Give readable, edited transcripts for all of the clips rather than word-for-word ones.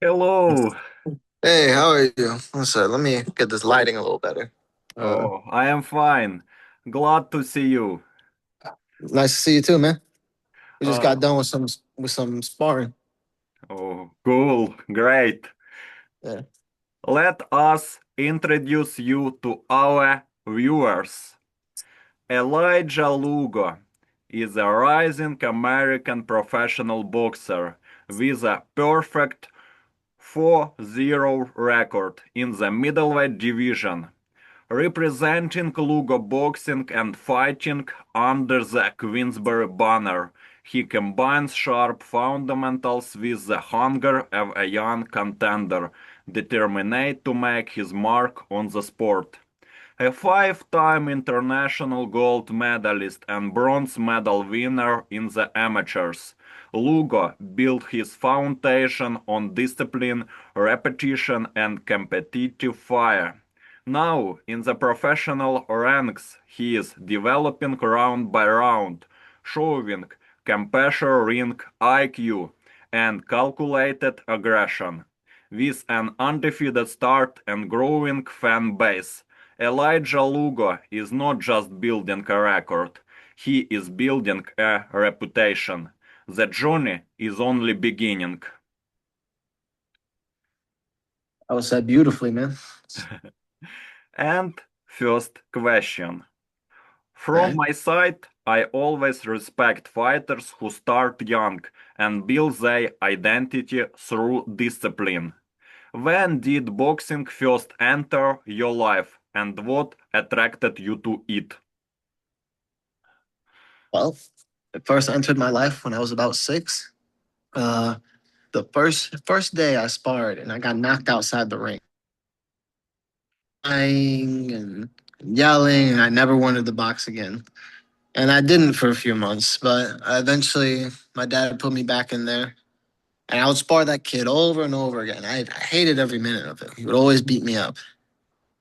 Hello. Hey, how are you? Let me get this lighting a little better. Uh, Oh, I am fine. Glad to see you. Nice to see you too, man. We just got Uh, done with some sparring. oh, cool. Great. Yeah. Let us introduce you to our viewers. Elijah Lugo is a rising American professional boxer with a perfect 4-0 record in the middleweight division. Representing Lugo boxing and fighting under the Queensberry banner, he combines sharp fundamentals with the hunger of a young contender, determined to make his mark on the sport. A five-time international gold medalist and bronze medal winner in the amateurs, Lugo built his foundation on discipline, repetition, and competitive fire. Now, in the professional ranks, he is developing round by round, showing compassion, ring IQ, and calculated aggression. With an undefeated start and growing fan base, Elijah Lugo is not just building a record, he is building a reputation. The journey is only beginning. I was said beautifully, man. And first question. From Okay. my side, I always respect fighters who start young and build their identity through discipline. When did boxing first enter your life and what attracted you to it? Well, it first entered my life when I was about 6. Uh, the first day I sparred and I got knocked outside the ring, crying and yelling, and I never wanted to box again. And I didn't for a few months, but eventually my dad put me back in there. And I would spar that kid over and over again. I hated every minute of it. He would always beat me up.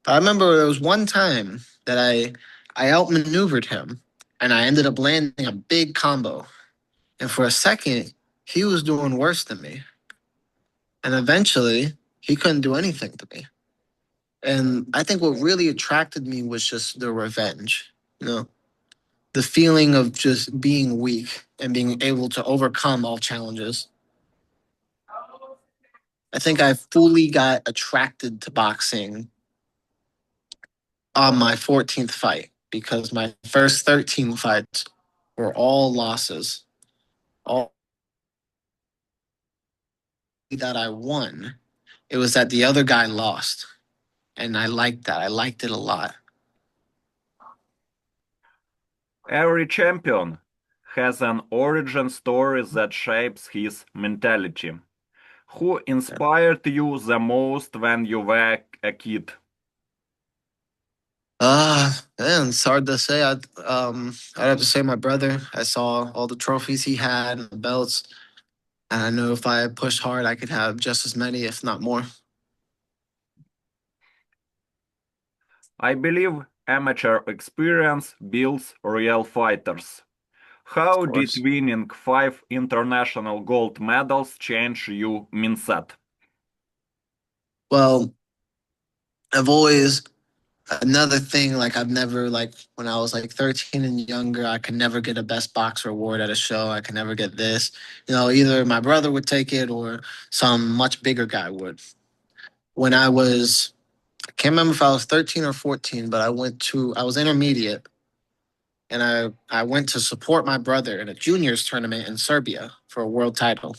But I remember there was one time that I outmaneuvered him and I ended up landing a big combo. And for a second, he was doing worse than me. And eventually, he couldn't do anything to me. And I think what really attracted me was just the revenge, you know, the feeling of just being weak and being able to overcome all challenges. I think I fully got attracted to boxing on my 14th fight because my first 13 fights were all losses. All that I won, it was that the other guy lost. And I liked that. I liked it a lot. Every champion has an origin story that shapes his mentality. Who inspired you the most when you were a kid? Man, it's hard to say. I'd have to say my brother. I saw all the trophies he had and the belts, and I knew if I pushed hard, I could have just as many, if not more. Of I believe amateur experience builds real fighters. How did course. winning five international gold medals change your mindset? Well, I've always another thing, like I've never, like when I was like 13 and younger, I could never get a best box reward at a show. I could never get this. Either my brother would take it or some much bigger guy would. When I can't remember if I was 13 or 14, but I was intermediate, and I went to support my brother in a juniors tournament in Serbia for a world title.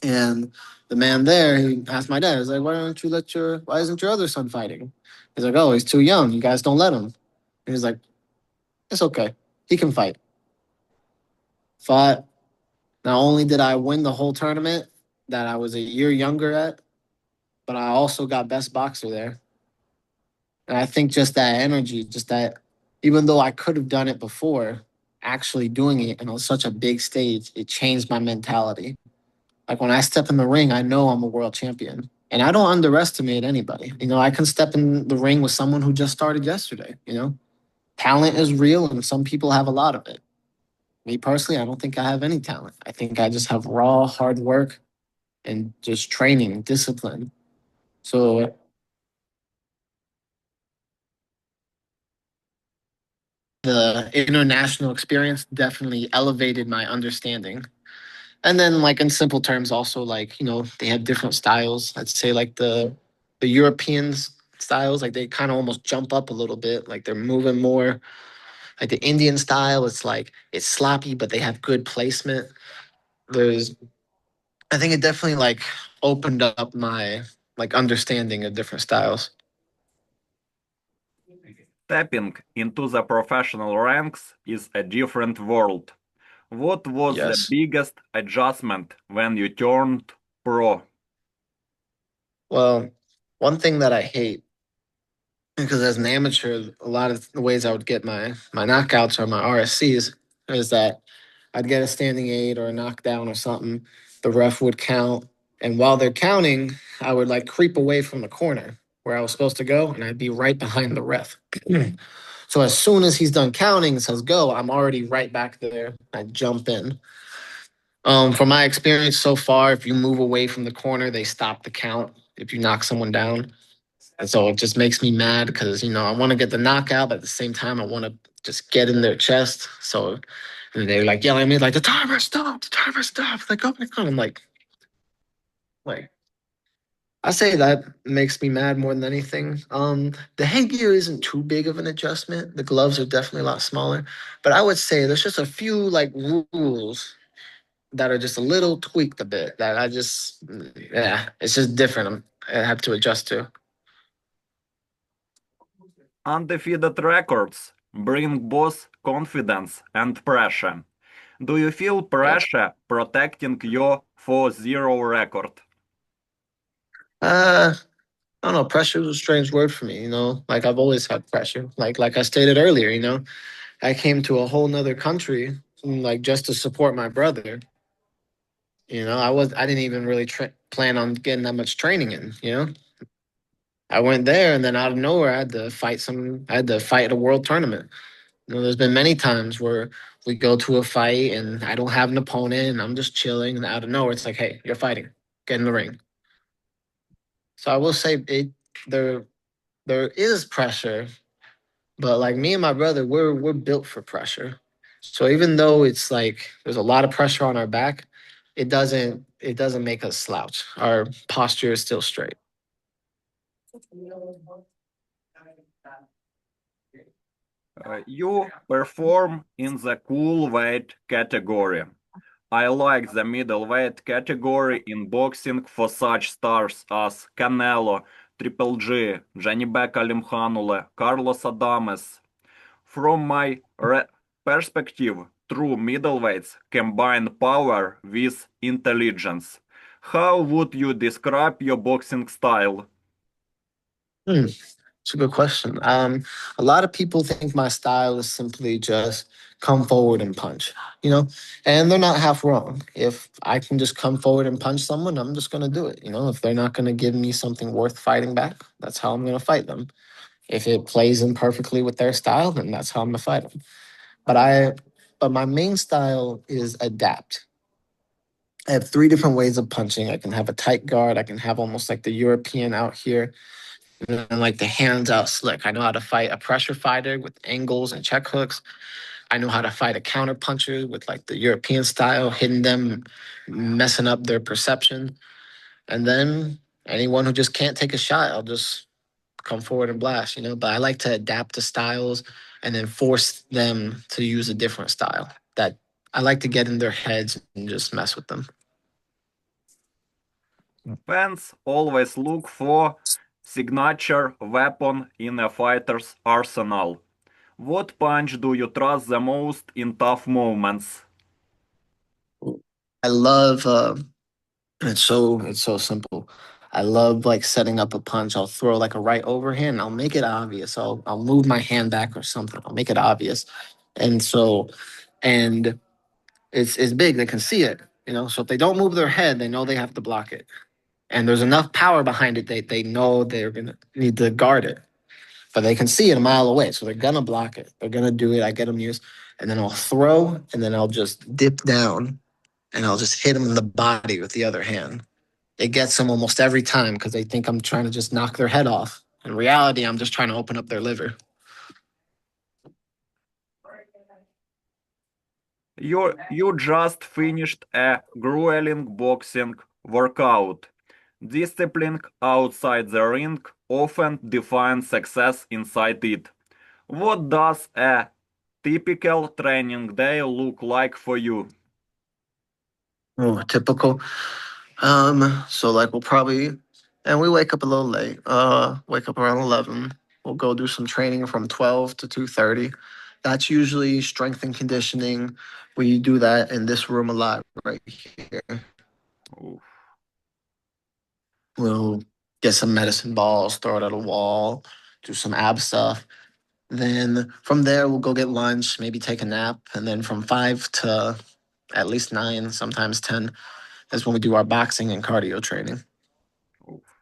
And the man there, he asked my dad, he's like, why isn't your other son fighting? He's like, oh, he's too young. You guys don't let him. And he's like, it's okay. He can fight. Fought. Not only did I win the whole tournament that I was a year younger at, but I also got best boxer there. And I think just that energy, just that, even though I could have done it before, actually doing it on such a big stage, it changed my mentality. Like when I step in the ring, I know I'm a world champion. And I don't underestimate anybody. I can step in the ring with someone who just started yesterday. Talent is real and some people have a lot of it. Me personally, I don't think I have any talent. I think I just have raw hard work and just training, discipline. So the international experience definitely elevated my understanding. And then like in simple terms also like, they have different styles. I'd say like the Europeans styles, like they kind of almost jump up a little bit, like they're moving more. Like the Indian style, it's like it's sloppy, but they have good placement. There's I think it definitely like opened up my like understanding of different styles. Stepping into the professional ranks is a different world. What was the Yes. biggest adjustment when you turned pro? Well, one thing that I hate, because as an amateur, a lot of the ways I would get my knockouts or my RSCs is that I'd get a standing eight or a knockdown or something. The ref would count, and while they're counting, I would like creep away from the corner where I was supposed to go, and I'd be right behind the ref. So as soon as he's done counting and says go, I'm already right back there. I jump in. From my experience so far, if you move away from the corner, they stop the count if you knock someone down. And so it just makes me mad because, I want to get the knockout, but at the same time, I want to just get in their chest. So and they're like yelling at me, like, the timer stopped. Like, oh my God. I'm like, I say that makes me mad more than anything. The headgear isn't too big of an adjustment. The gloves are definitely a lot smaller. But I would say there's just a few like rules that are just a little tweaked a bit that yeah, it's just different. I have to adjust to. Undefeated records bring both confidence and pressure. Do you feel Yes. pressure protecting your 4-0 record? Uh, I don't know. Pressure is a strange word for me. Like I've always had pressure. Like I stated earlier. I came to a whole nother country, like just to support my brother. I didn't even really plan on getting that much training in. I went there and then out of nowhere, I had to fight at a world tournament. There's been many times where we go to a fight and I don't have an opponent and I'm just chilling and out of nowhere it's like, hey, you're fighting, get in the ring. So I will say there there is pressure, but like me and my brother, we're built for pressure. So even though it's like there's a lot of pressure on our back, it doesn't make us slouch. Our posture is still straight. You perform in the cool weight category. I like the middleweight category in boxing for such stars as Canelo, Triple G, Janibek Alimkhanule, Carlos Adames. From my perspective, true middleweights combine power with intelligence. How would you describe your boxing style? Hmm. It's a good question. A lot of people think my style is simply just come forward and punch, you know, and they're not half wrong. If I can just come forward and punch someone, I'm just going to do it. If they're not going to give me something worth fighting back, that's how I'm going to fight them. If it plays in perfectly with their style, then that's how I'm going to fight them. But my main style is adapt. I have three different ways of punching. I can have a tight guard. I can have almost like the European out here and like the hands out slick. I know how to fight a pressure fighter with angles and check hooks. I know how to fight a counter puncher with like the European style, hitting them, messing up their perception. And then anyone who just can't take a shot, I'll just come forward and blast. But I like to adapt to styles and then force them to use a different style. That I like to get in their heads and just mess with them. Fans always look for signature weapon in a fighter's arsenal. What punch do you trust the most in tough moments? I love it's so simple. I love like setting up a punch. I'll throw like a right overhand. I'll make it obvious. I'll move my hand back or something. I'll make it obvious. And so and it's big. They can see it. So if they don't move their head, they know they have to block it. And there's enough power behind it. They know they're gonna need to guard it. But they can see it a mile away. So they're gonna block it. They're gonna do it. I get them used. And then I'll throw and then I'll just dip down and I'll just hit them in the body with the other hand. It gets them almost every time because they think I'm trying to just knock their head off. In reality, I'm just trying to open up their liver. You just finished a grueling boxing workout. Discipline outside the ring often defines success inside it. What does a typical training day look like for you? Oh, typical. So like we'll probably and we wake up a little late. Wake up around 11. We'll go do some training from 12 to 2:30. That's usually strength and conditioning. We do that in this room a lot right here. Oof. We'll get some medicine balls, throw it at a wall, do some ab stuff. Then from there we'll go get lunch, maybe take a nap, and then from 5 to at least 9, sometimes 10 is when we do our boxing and cardio training.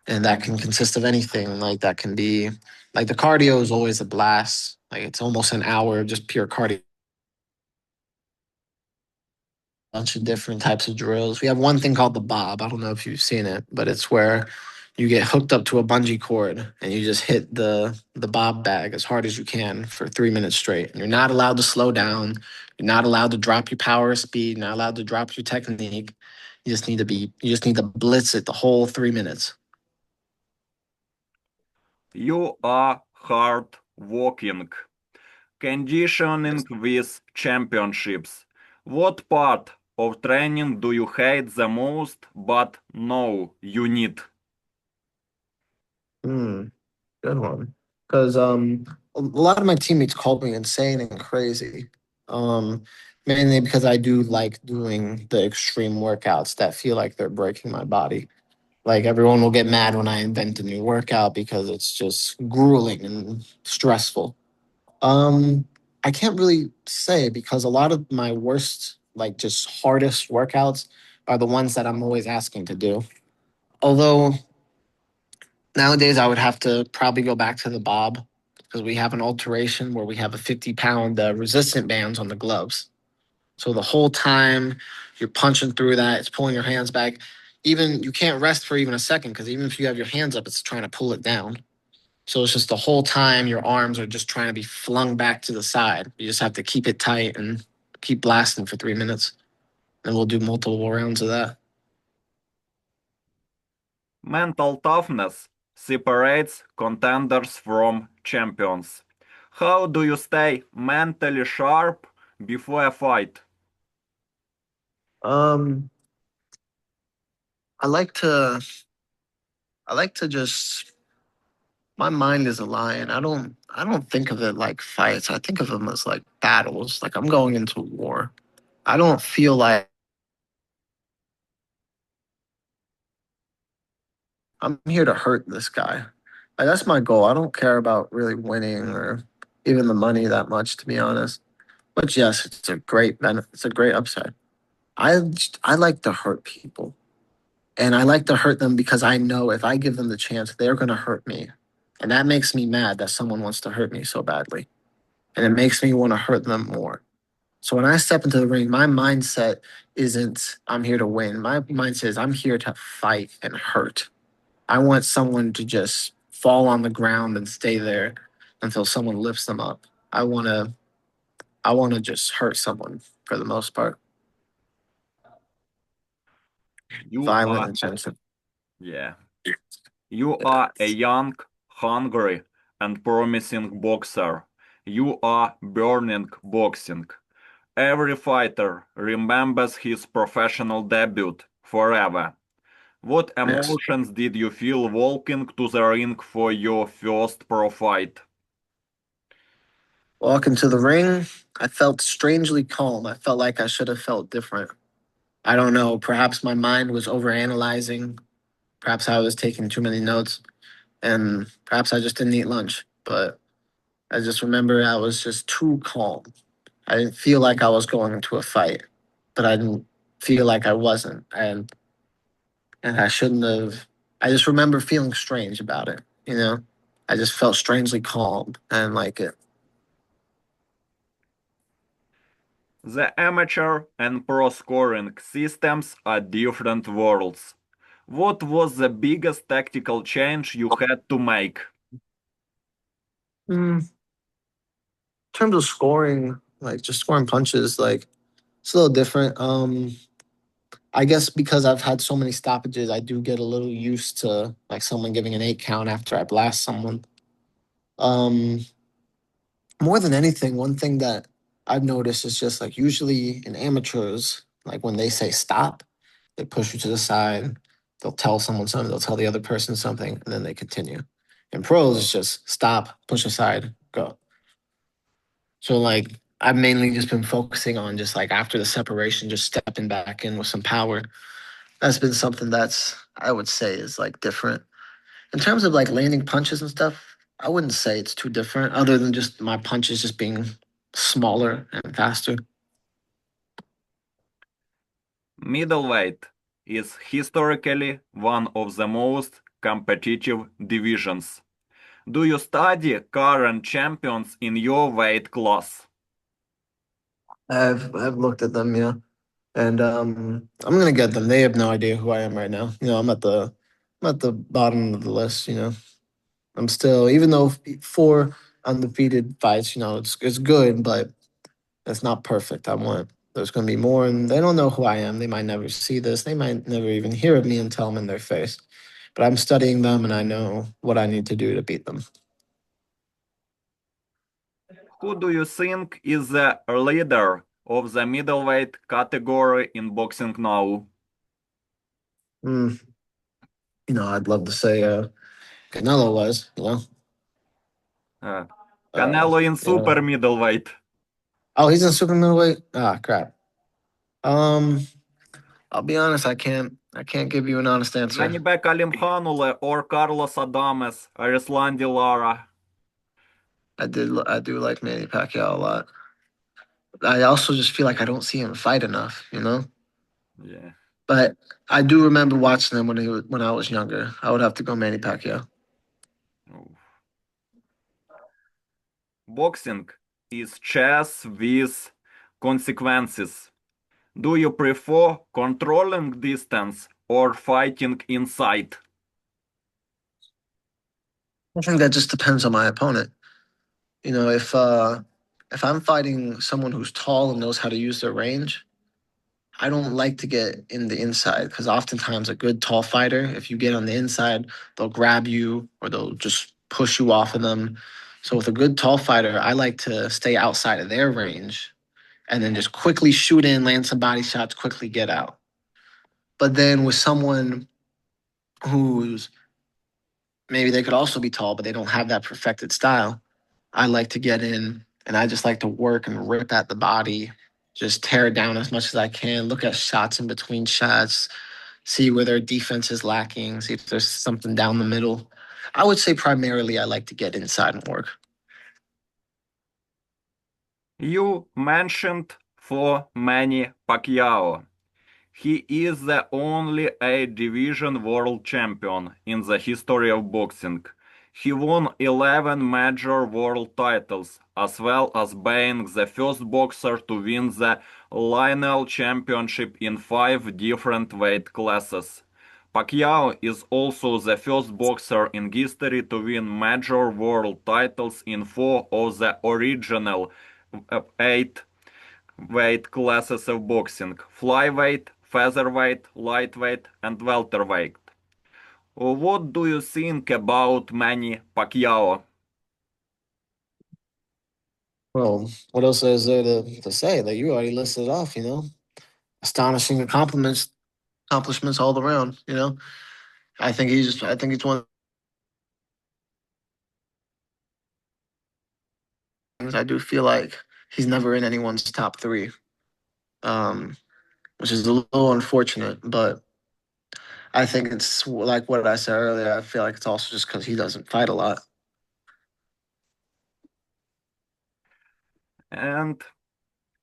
And that can consist of anything. Like that can be like the cardio is always a blast. Like it's almost an hour of just pure cardio. Bunch of different types of drills. We have one thing called the bob. I don't know if you've seen it, but it's where you get hooked up to a bungee cord and you just hit the bob bag as hard as you can for 3 minutes straight. And you're not allowed to slow down. You're not allowed to drop your power speed. You're not allowed to drop your technique. You just need to blitz it the whole 3 minutes. You are hard walking, conditioning with championships. What part of training do you hate the most but know you need? Hmm. Good one. Because a lot of my teammates called me insane and crazy. Um, Mainly because I do like doing the extreme workouts that feel like they're breaking my body. Like everyone will get mad when I invent a new workout because it's just grueling and stressful. Um, I can't really say because a lot of my worst, like just hardest workouts are the ones that I'm always asking to do. Although nowadays, I would have to probably go back to the bob because we have an alteration where we have a 50-pound resistant bands on the gloves. So the whole time you're punching through that, it's pulling your hands back. Even you can't rest for even a second because even if you have your hands up, it's trying to pull it down. So it's just the whole time your arms are just trying to be flung back to the side. You just have to keep it tight and keep blasting for 3 minutes. And we'll do multiple rounds of that. Mental toughness separates contenders from champions. How do you stay mentally sharp before a fight? Um, I like to I like to just my mind is a lion. I don't think of it like fights. I think of them as like battles. Like I'm going into war. I don't feel like I'm here to hurt this guy. Like, that's my goal. I don't care about really winning or even the money that much, to be honest. But yes, it's a great benefit. It's a great upside. I like to hurt people, and I like to hurt them because I know if I give them the chance, they're gonna hurt me, and that makes me mad that someone wants to hurt me so badly, and it makes me want to hurt them more. So when I step into the ring, my mindset isn't I'm here to win. My mindset is I'm here to fight and hurt. I want someone to just fall on the ground and stay there until someone lifts them up. I want to I want to just hurt someone for the most part. You Violent are, and gentle. yeah, you are a young, hungry, and promising boxer. You are burning boxing. Every fighter remembers his professional debut forever. What Yes. emotions did you feel walking to the ring for your first pro fight? Walking to the ring, I felt strangely calm. I felt like I should have felt different. I don't know. Perhaps my mind was overanalyzing. Perhaps I was taking too many notes. And perhaps I just didn't eat lunch. But I just remember I was just too calm. I didn't feel like I was going into a fight, but I didn't feel like I wasn't. And I shouldn't have. I just remember feeling strange about it. You know, I just felt strangely calm and like it. The amateur and pro scoring systems are different worlds. What was the biggest tactical change you had to make? In terms of scoring, like just scoring punches, like it's a little different. I guess because I've had so many stoppages, I do get a little used to like someone giving an 8 count after I blast someone. Um, More than anything, one thing that I've noticed is just like usually in amateurs, like when they say stop, they push you to the side, they'll tell someone something, they'll tell the other person something, and then they continue. In pros, it's just stop, push aside, go. So like I've mainly just been focusing on just like after the separation, just stepping back in with some power. That's been something that's I would say is like different. In terms of like landing punches and stuff, I wouldn't say it's too different, other than just my punches just being smaller and faster. Middleweight is historically one of the most competitive divisions. Do you study current champions in your weight class? I've looked at them, yeah, and I'm gonna get them. They have no idea who I am right now. I'm at the bottom of the list. I'm still, even though four undefeated fights, it's good, but it's not perfect. I want there's gonna be more, and they don't know who I am. They might never see this. They might never even hear of me until I'm in their face. But I'm studying them, and I know what I need to do to beat them. Who do you think is the leader of the middleweight category in boxing now? Mm, I'd love to say Canelo was, Uh, uh, Canelo in you super know. middleweight. Oh, he's in super middleweight. Ah, crap. Um, I'll be honest. I can't give you an honest answer. Hani Bekalim Hanule or Carlos Adames, Arislandi Lara. I do like Manny Pacquiao a lot. I also just feel like I don't see him fight enough. Yeah. But I do remember watching him when I was younger. I would have to go Manny Pacquiao. Boxing is chess with consequences. Do you prefer controlling distance or fighting inside? I think that just depends on my opponent. If I'm fighting someone who's tall and knows how to use their range, I don't like to get in the inside because oftentimes a good tall fighter, if you get on the inside, they'll grab you or they'll just push you off of them. So with a good tall fighter, I like to stay outside of their range and then just quickly shoot in, land some body shots, quickly get out. But then with someone who's maybe they could also be tall, but they don't have that perfected style, I like to get in and I just like to work and rip at the body, just tear it down as much as I can, look at shots in between shots, see where their defense is lacking, see if there's something down the middle. I would say primarily I like to get inside and work. You mentioned for Manny Pacquiao. He is the only A-division world champion in the history of boxing. He won 11 major world titles, as well as being the first boxer to win the lineal championship in 5 different weight classes. Pacquiao is also the first boxer in history to win major world titles in 4 of the original 8 weight classes of boxing: flyweight, featherweight, lightweight, and welterweight. What do you think about Manny Pacquiao? Well, what else is there to say? That you already listed off. Astonishing accomplishments all around. I think he's one. I do feel like he's never in anyone's top three, um, which is a little unfortunate. But I think it's like what I said earlier. I feel like it's also just because he doesn't fight a lot. And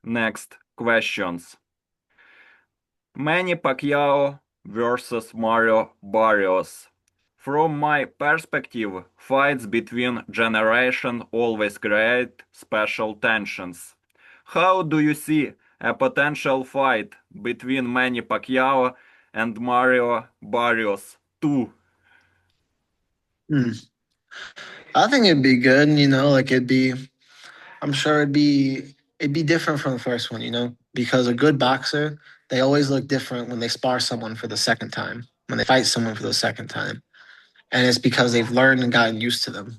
next questions. Manny Pacquiao versus Mario Barrios. From my perspective, fights between generations always create special tensions. How do you see a potential fight between Manny Pacquiao and Mario Barrios 2? Hmm. I think it'd be good, like it'd be I'm sure it'd be different from the first one, because a good boxer, they always look different when they spar someone for the second time, when they fight someone for the second time. And it's because they've learned and gotten used to them.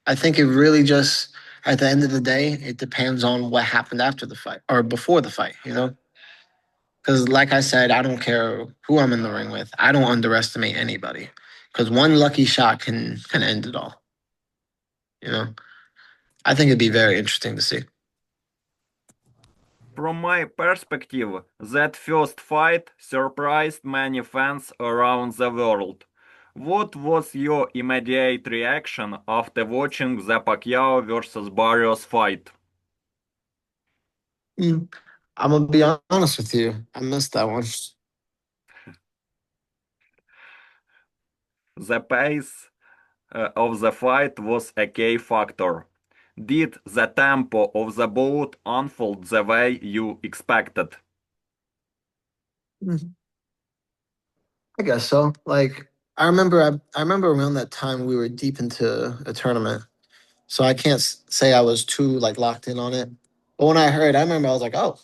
I think it really just at the end of the day, it depends on what happened after the fight or before the fight. Because like I said, I don't care who I'm in the ring with. I don't underestimate anybody. Because one lucky shot can end it all. You know? I think it'd be very interesting to see. From my perspective, that first fight surprised many fans around the world. What was your immediate reaction after watching the Pacquiao versus Barrios fight? Mm. I'm gonna be honest with you. I missed that one. The pace of the fight was a key factor. Did the tempo of the bout unfold the way you expected? Mm. I guess so. Like I remember around that time we were deep into a tournament, so I can't say I was too like locked in on it. But when I heard, I remember I was like, oh,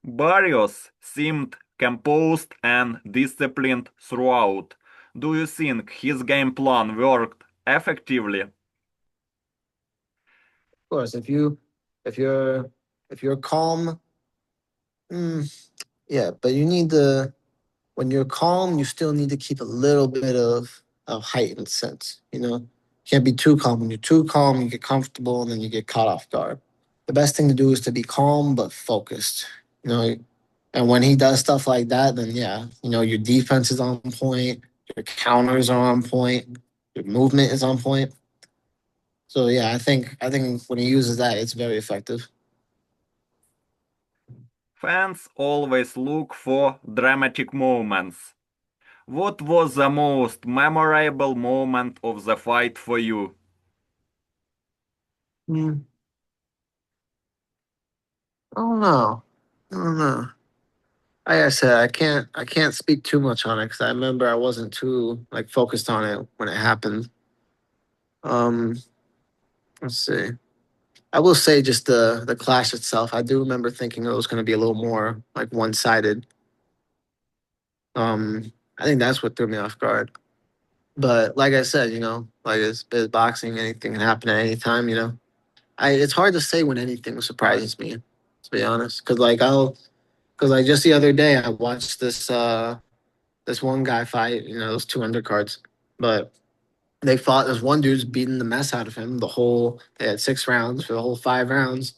Barrios seemed composed and disciplined throughout. Do you think his game plan worked effectively? of course, if you're if you're calm, yeah, but you need to when you're calm, you still need to keep a little bit of heightened sense. You can't be too calm. When you're too calm, you get comfortable, and then you get caught off guard. The best thing to do is to be calm but focused. You know, and when he does stuff like that, then yeah, your defense is on point, your counters are on point, your movement is on point. So yeah, I think when he uses that, it's very effective. Fans always look for dramatic moments. What was the most memorable moment of the fight for you? Mm, I don't know. I don't know. Like I said, I can't speak too much on it because I remember I wasn't too like focused on it when it happened. Um, let's see. I will say just the clash itself. I do remember thinking it was going to be a little more like one sided. I think that's what threw me off guard. But like I said, like it's boxing, anything can happen at any time. It's hard to say when anything surprises me, to be honest. Because like just the other day I watched this one guy fight, those two undercards. But they fought this one dude's beating the mess out of him they had 6 rounds for the whole 5 rounds.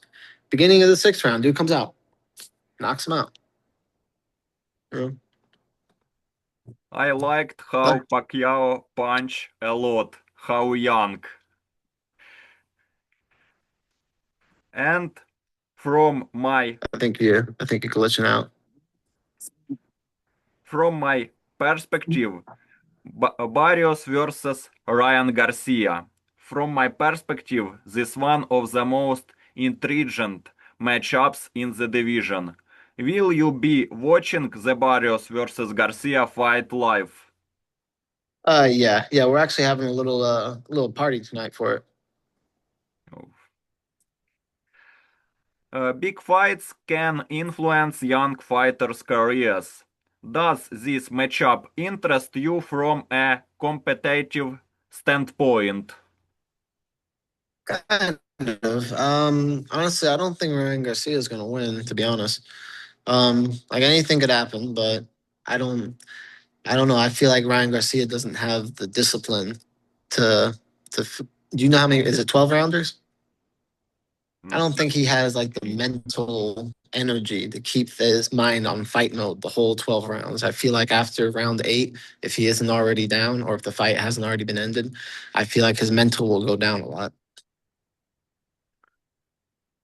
Beginning of the 6th round, dude comes out, knocks him out. You know? I liked But how Pacquiao punched a lot, how young. And from my I think you're glitching out. from my perspective, Barrios versus Ryan Garcia. From my perspective, this one of the most intriguing matchups in the division. Will you be watching the Barrios versus Garcia fight live? Yeah, we're actually having a little party tonight for it. Big fights can influence young fighters' careers. Does this matchup interest you from a competitive standpoint? Kind of. Honestly, I don't think Ryan Garcia is going to win. To be honest, like anything could happen, but I don't. I don't know. I feel like Ryan Garcia doesn't have the discipline to to. Do you know how many? Is it 12 rounders? I don't think he has like the mental energy to keep his mind on fight mode the whole 12 rounds. I feel like after round 8, if he isn't already down or if the fight hasn't already been ended, I feel like his mental will go down a lot.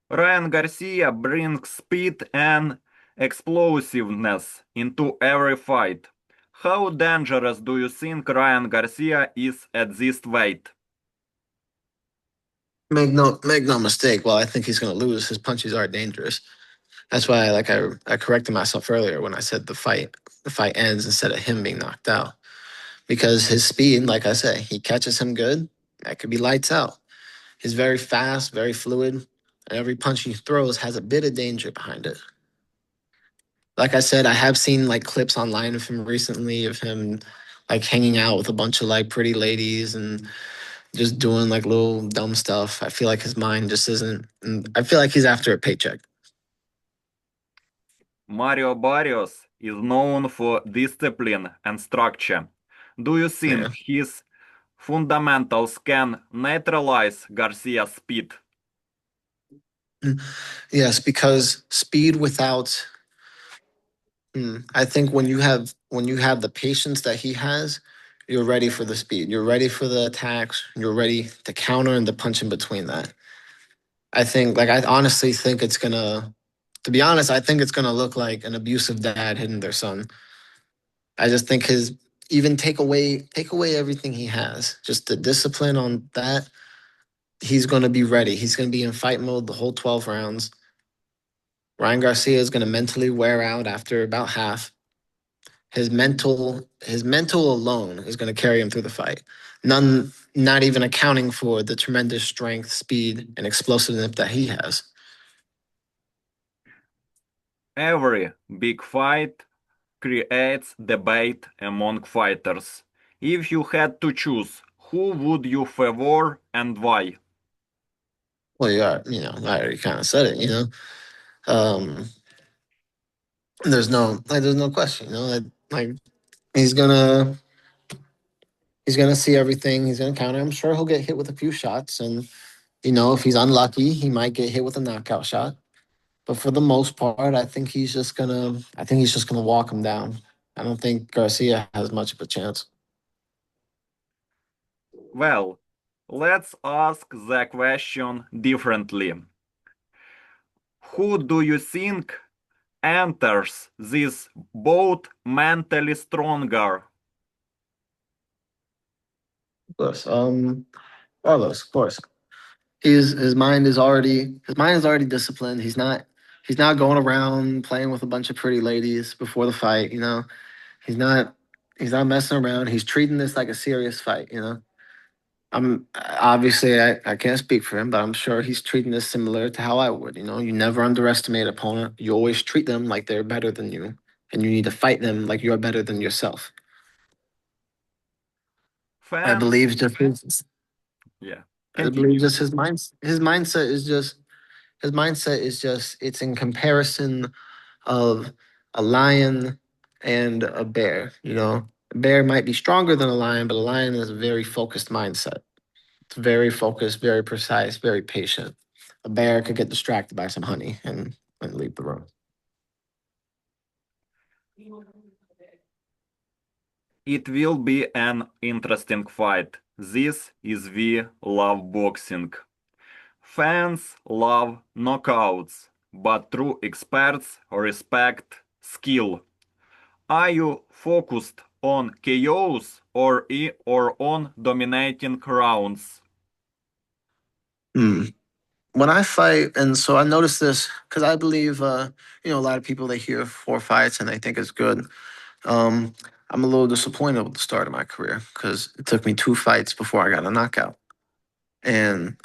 Ryan Garcia brings speed and explosiveness into every fight. How dangerous do you think Ryan Garcia is at this weight? Make no mistake. Well, I think he's going to lose. His punches are dangerous. That's why I corrected myself earlier when I said the fight ends instead of him being knocked out. Because his speed, like I say, he catches him good, that could be lights out. He's very fast, very fluid, and every punch he throws has a bit of danger behind it. Like I said, I have seen like clips online of him recently of him like hanging out with a bunch of like pretty ladies and just doing like little dumb stuff. I feel like his mind just isn't. And I feel like he's after a paycheck. Mario Barrios is known for discipline and structure. Do you think Yeah. his fundamentals can neutralize Garcia's speed? Yes, because speed without. I think when you have the patience that he has, you're ready for the speed. You're ready for the attacks. You're ready to counter and to punch in between that. I honestly think it's gonna. To be honest, I think it's gonna look like an abusive dad hitting their son. I just think his even take away everything he has, just the discipline on that. He's gonna be ready. He's gonna be in fight mode the whole 12 rounds. Ryan Garcia is gonna mentally wear out after about half. His mental alone is going to carry him through the fight. Not even accounting for the tremendous strength, speed, and explosiveness that he has. Every big fight creates debate among fighters. If you had to choose, who would you favor and why? Well, I already kind of said it. Um, there's no question. Like he's gonna he's gonna see everything. He's gonna counter. I'm sure he'll get hit with a few shots, and if he's unlucky, he might get hit with a knockout shot. But for the most part, I think he's just gonna walk him down. I don't think Garcia has much of a chance. Well, let's ask the question differently. Who do you think enters this boat mentally stronger? Of course. Carlos, of course. His mind is already disciplined. He's not going around playing with a bunch of pretty ladies before the fight. He's not he's not messing around. He's treating this like a serious fight. I'm obviously I can't speak for him, but I'm sure he's treating this similar to how I would. You never underestimate an opponent. You always treat them like they're better than you, and you need to fight them like you're better than yourself. I Fans, believe just his, yeah, I believe continue. just his mind. His mindset is just it's in comparison of a lion and a bear. A bear might be stronger than a lion, but a lion is a very focused mindset. It's very focused, very precise, very patient. A bear could get distracted by some honey and leave the room. It will be an interesting fight. This is We Love Boxing. Fans love knockouts, but true experts respect skill. Are you focused on KOs or on dominating rounds? Hmm. When I fight, and so I noticed this because I believe, a lot of people they hear 4 fights and they think it's good. Um, I'm a little disappointed with the start of my career because it took me 2 fights before I got a knockout. And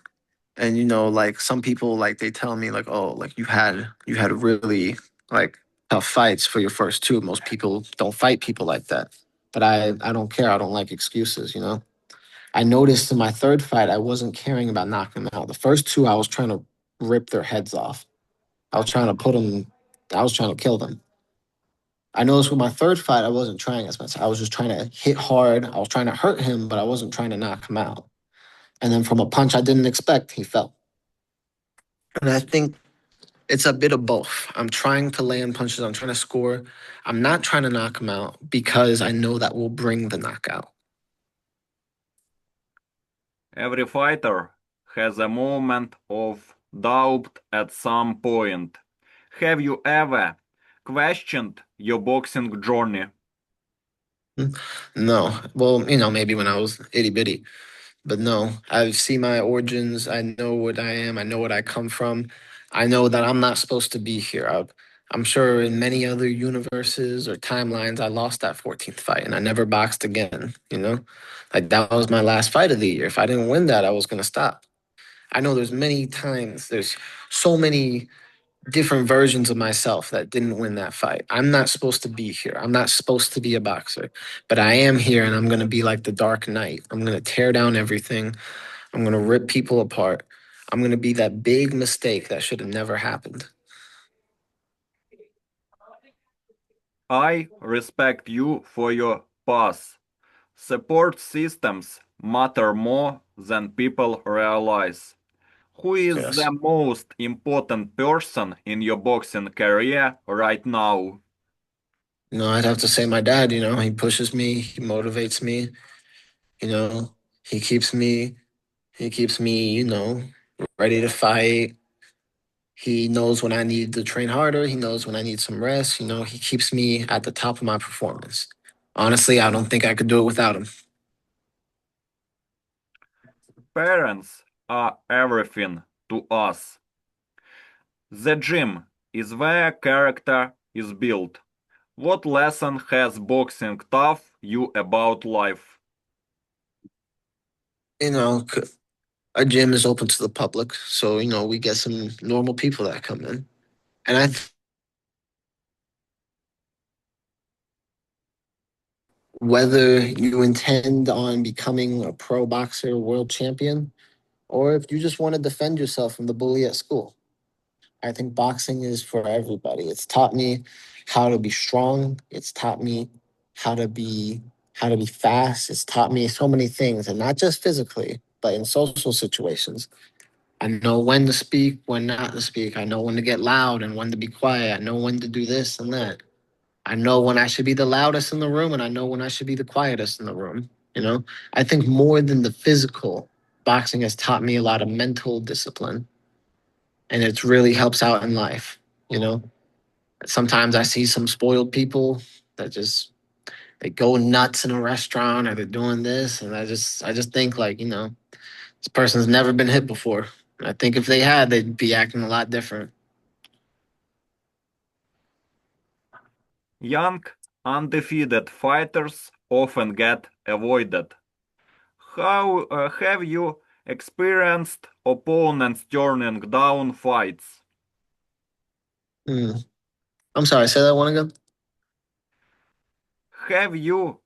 like some people like they tell me like, oh, like you had really like tough fights for your first two. Most people don't fight people like that. But I don't care. I don't like excuses. I noticed in my third fight I wasn't caring about knocking them out. The first two I was trying to rip their heads off. I was trying to kill them. I noticed with my third fight I wasn't trying as much. I was just trying to hit hard. I was trying to hurt him, but I wasn't trying to knock him out. And then from a punch I didn't expect, he fell. And I think it's a bit of both. I'm trying to land punches. I'm trying to score. I'm not trying to knock him out because I know that will bring the knockout. Every fighter has a moment of doubt at some point. Have you ever questioned your boxing journey? No. Well, maybe when I was itty bitty, but no. I've seen my origins. I know what I am. I know what I come from. I know that I'm not supposed to be here. I'm sure in many other universes or timelines, I lost that 14th fight and I never boxed again. Like that was my last fight of the year. If I didn't win that, I was going to stop. I know there's many times, there's so many different versions of myself that didn't win that fight. I'm not supposed to be here. I'm not supposed to be a boxer, but I am here and I'm going to be like the Dark Knight. I'm going to tear down everything. I'm going to rip people apart. I'm going to be that big mistake that should have never happened. I respect you for your path. Support systems matter more than people realize. Who is Yes. the most important person in your boxing career right now? I'd have to say my dad, he pushes me, he motivates me, you know, he keeps me, he keeps me, ready to fight. He knows when I need to train harder. He knows when I need some rest. He keeps me at the top of my performance. Honestly, I don't think I could do it without him. Parents are everything to us. The gym is where character is built. What lesson has boxing taught you about life? You know, c- our gym is open to the public, so we get some normal people that come in, and whether you intend on becoming a pro boxer, world champion, or if you just want to defend yourself from the bully at school. I think boxing is for everybody. It's taught me how to be strong. It's taught me how to be how to be fast. It's taught me so many things, and not just physically, but in social situations. I know when to speak, when not to speak. I know when to get loud and when to be quiet. I know when to do this and that. I know when I should be the loudest in the room, and I know when I should be the quietest in the room. I think more than the physical, boxing has taught me a lot of mental discipline, and it really helps out in life. You know, Sometimes I see some spoiled people that just they go nuts in a restaurant or they're doing this, and I just think like this person's never been hit before. I think if they had, they'd be acting a lot different. Young, undefeated fighters often get avoided. How have you experienced opponents turning down fights? Hmm. I'm sorry, say that one again. Have you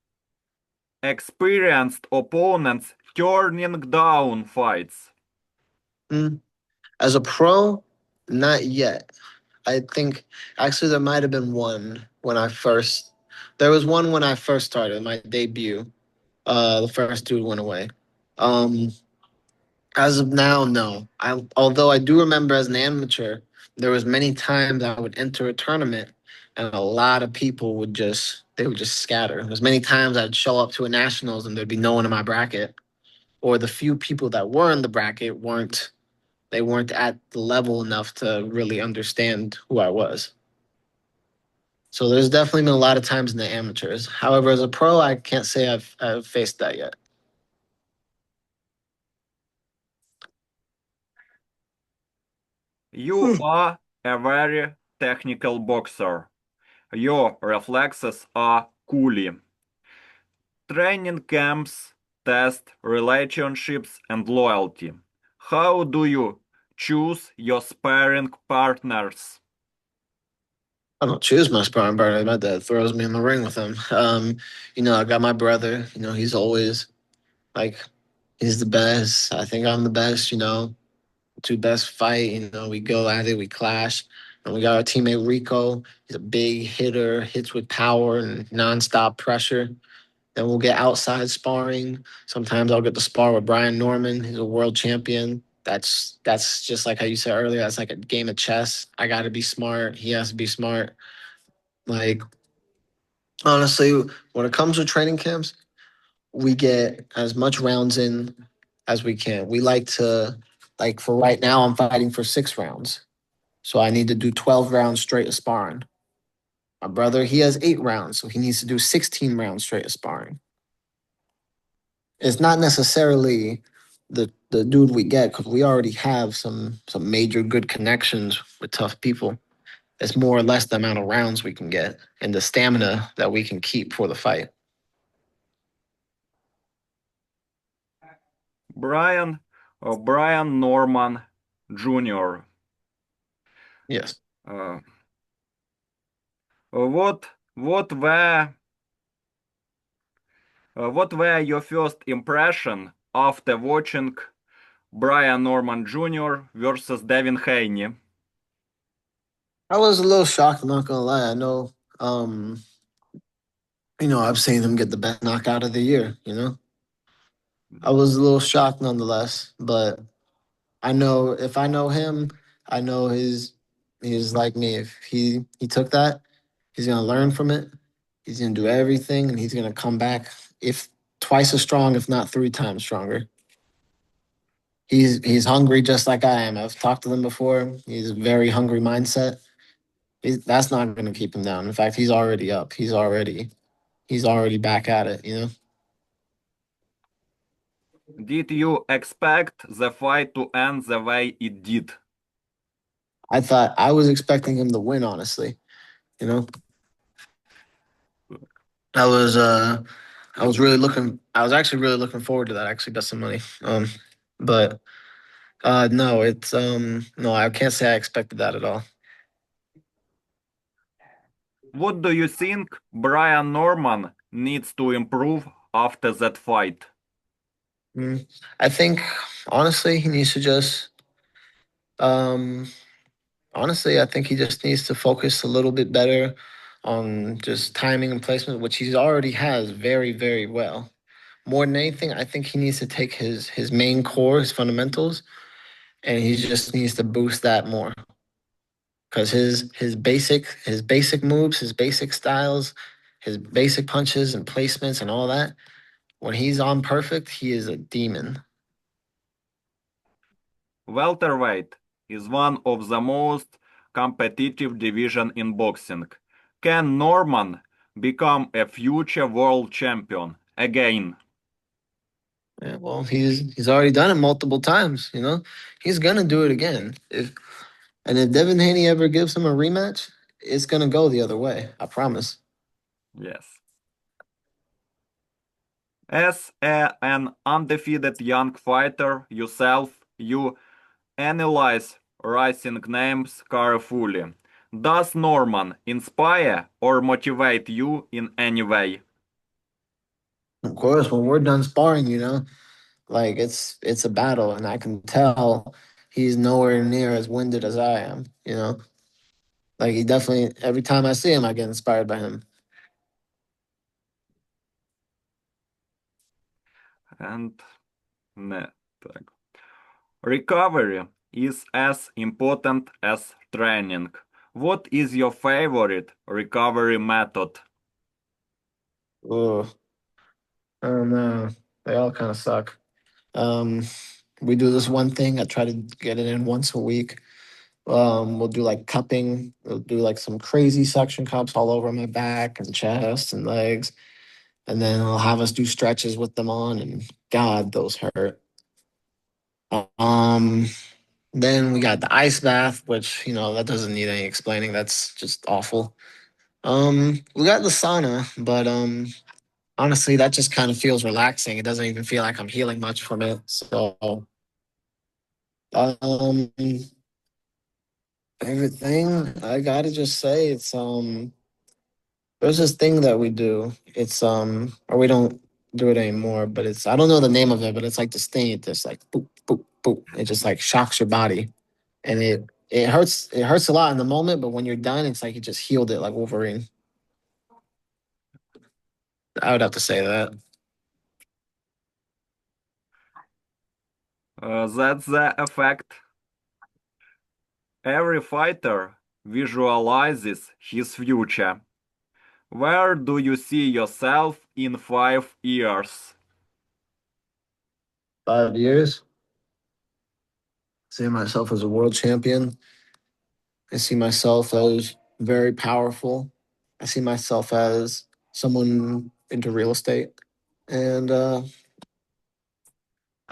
experienced opponents turning down fights? Hmm. As a pro, not yet. I think actually there might have been one when I first. There was one when I first started my debut. The first dude went away. Um, As of now, no. Although I do remember as an amateur, there was many times I would enter a tournament and a lot of people would just scatter. There's many times I'd show up to a nationals and there'd be no one in my bracket, or the few people that were in the bracket weren't at the level enough to really understand who I was. So there's definitely been a lot of times in the amateurs. However, as a pro, I can't say I've faced that yet. You are a very technical boxer. Your reflexes are cool. Training camps test relationships and loyalty. How do you choose your sparring partners? I don't choose my sparring partner. My dad throws me in the ring with him. I got my brother. He's always like he's the best. I think I'm the best. Two best fight. We go at it, we clash. And we got our teammate Rico. He's a big hitter, hits with power and nonstop pressure. Then we'll get outside sparring. Sometimes I'll get to spar with Brian Norman. He's a world champion. That's just like how you said earlier. That's like a game of chess. I got to be smart. He has to be smart. Like honestly, when it comes to training camps, we get as much rounds in as we can. We like to, like for right now, I'm fighting for 6 rounds. So I need to do 12 rounds straight of sparring. My brother, he has 8 rounds, so he needs to do 16 rounds straight of sparring. It's not necessarily the dude we get because we already have some major good connections with tough people. It's more or less the amount of rounds we can get and the stamina that we can keep for the fight. Brian Brian Norman Jr. Yes. Uh, what were your first impression after watching Brian Norman Jr. versus Devin Haney? I was a little shocked, I'm not gonna lie. I know I've seen him get the best knockout of the year, you know. I was a little shocked nonetheless, but I know if I know him, I know he's like me. If he took that, he's gonna learn from it. He's gonna do everything, and he's gonna come back if twice as strong, if not three times stronger. He's hungry just like I am. I've talked to him before. He's a very hungry mindset. That's not gonna keep him down. In fact, he's already up. He's already back at it. You know. Did you expect the fight to end the way it did? I was expecting him to win. Honestly, you know, I was uh I was actually really looking forward to that. I actually bet some money. But no, it's no, I can't say I expected that at all. What do you think Brian Norman needs to improve after that fight? Mm. I think honestly he needs to just um honestly I think he just needs to focus a little bit better on just timing and placement, which he already has very, very well. More than anything, I think he needs to take his main core, his fundamentals, and he just needs to boost that more. Because his basic moves, his basic styles, his basic punches and placements and all that, when he's on perfect, he is a demon. Welterweight is one of the most competitive division in boxing. Can Norman become a future world champion again? Yeah, well, he's already done it multiple times. He's gonna do it again. If Devin Haney ever gives him a rematch, it's gonna go the other way. I promise. Yes. As an undefeated young fighter yourself, you analyze rising names carefully. Does Norman inspire or motivate you in any way? Of course, when we're done sparring, like it's a battle, and I can tell he's nowhere near as winded as I am. Like he definitely every time I see him, I get inspired by him. And ne, так. Recovery is as important as training. What is your favorite recovery method? Oh, I don't know. They all kind of suck. Um, we do this one thing. I try to get it in once a week. We'll do like cupping. We'll do like some crazy suction cups all over my back and chest and legs, and then I'll have us do stretches with them on. And God, those hurt. Um, then we got the ice bath, which that doesn't need any explaining. That's just awful. We got the sauna, but honestly, that just kind of feels relaxing. It doesn't even feel like I'm healing much from it. So, um, favorite thing I gotta just say it's. There's this thing that we do. It's or we don't do it anymore, but I don't know the name of it, but it's like this thing. It just like boop boop boop. It just like shocks your body, and it hurts. It hurts a lot in the moment, but when you're done, it's like you just healed it like Wolverine. I would have to say that. That's the effect. Every fighter visualizes his future. Where do you see yourself in 5 years? 5 years. See myself as a world champion. I see myself as very powerful. I see myself as someone into real estate. And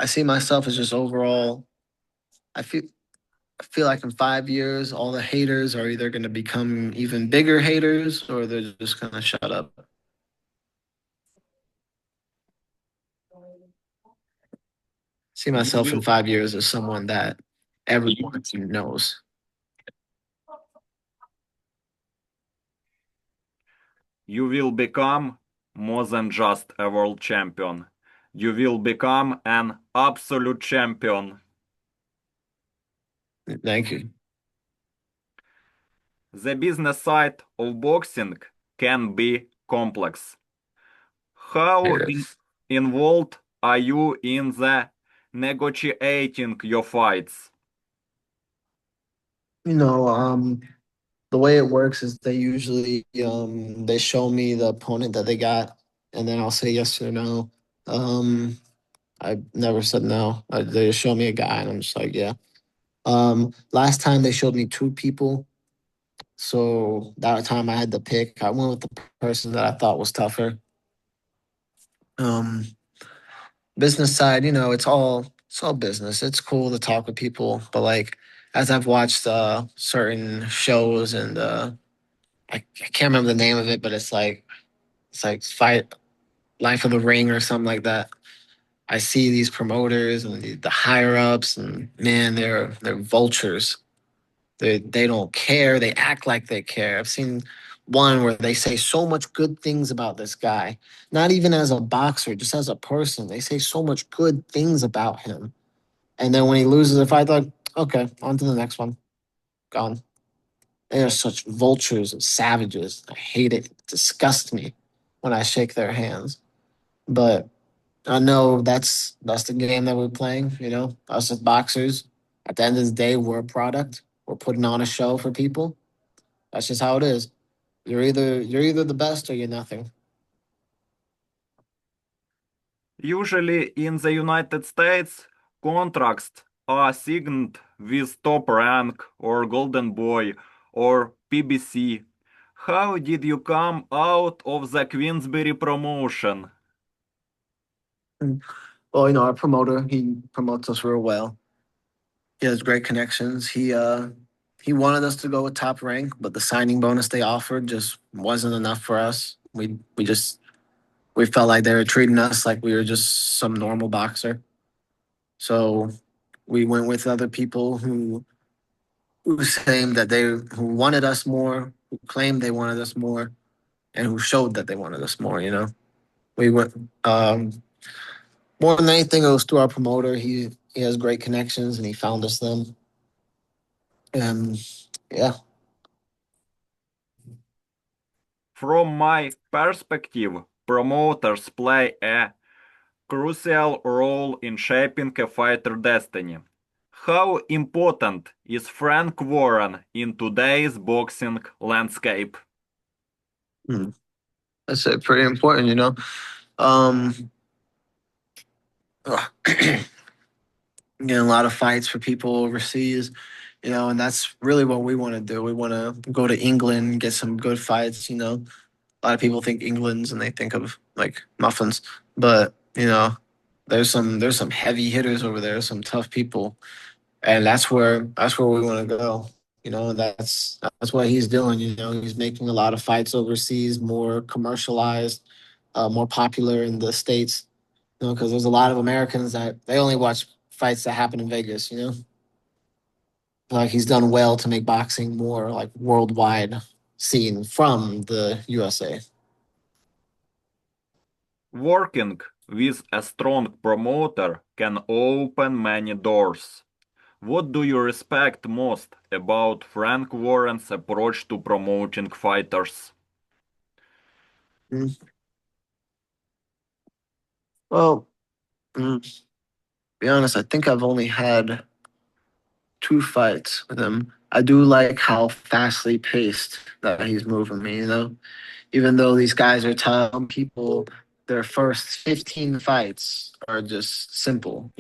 I see myself as just overall. I feel I feel like in 5 years, all the haters are either going to become even bigger haters or they're just going to shut up. See You myself in will 5 years as someone that everyone knows. you will become more than just a world champion. You will become an absolute champion. Thank you. The business side of boxing can be complex. How It is. involved are you in the negotiating your fights? You know, the way it works is they usually they show me the opponent that they got, and then I'll say yes or no. Um, I never said no. They just show me a guy, and I'm just like, yeah. Last time they showed me two people, so that time I had to pick. I went with the person that I thought was tougher. Um, business side, it's all business. It's cool to talk with people, but like as I've watched certain shows and I can't remember the name of it, but it's like fight Life of the Ring or something like that. I see these promoters and the higher ups, and man, they're vultures. They don't care. They act like they care. I've seen one where they say so much good things about this guy, not even as a boxer, just as a person. They say so much good things about him, and then when he loses a fight, like, okay, on to the next one, gone. They are such vultures and savages. I hate it. It disgusts me when I shake their hands. But I know that's the game that we're playing. Us as boxers, at the end of the day, we're a product. We're putting on a show for people. That's just how it is. You're either the best or you're nothing. Usually in the United States, contracts are signed with Top Rank or Golden Boy or PBC. How did you come out of the Queensberry promotion? Well, our promoter, he promotes us real well. He has great connections. He wanted us to go with Top Rank, but the signing bonus they offered just wasn't enough for us. We felt like they were treating us like we were just some normal boxer. So we went with other people who saying that who wanted us more, who claimed they wanted us more, and who showed that they wanted us more. We went more than anything. It was through our promoter. He has great connections, and he found us them. And yeah, From my perspective, promoters play a crucial role in shaping a fighter destiny. How important is Frank Warren in today's boxing landscape? mm, that's pretty important. Um, getting a lot of fights for people overseas. And that's really what we want to do. We want to go to England, get some good fights. A lot of people think England's and they think of like muffins, but there's some heavy hitters over there, some tough people, and that's where we want to go. That's what he's doing. He's making a lot of fights overseas, more commercialized, more popular in the states. Because there's a lot of Americans that they only watch fights that happen in Vegas. Like he's done well to make boxing more like worldwide seen from the USA. Working with a strong promoter can open many doors. What do you respect most about Frank Warren's approach to promoting fighters? Mm. Well, mm, be honest, I think I've only had two fights with him. I do like how fastly paced that he's moving me, Even though these guys are tough, some people, their first 15 fights are just simple,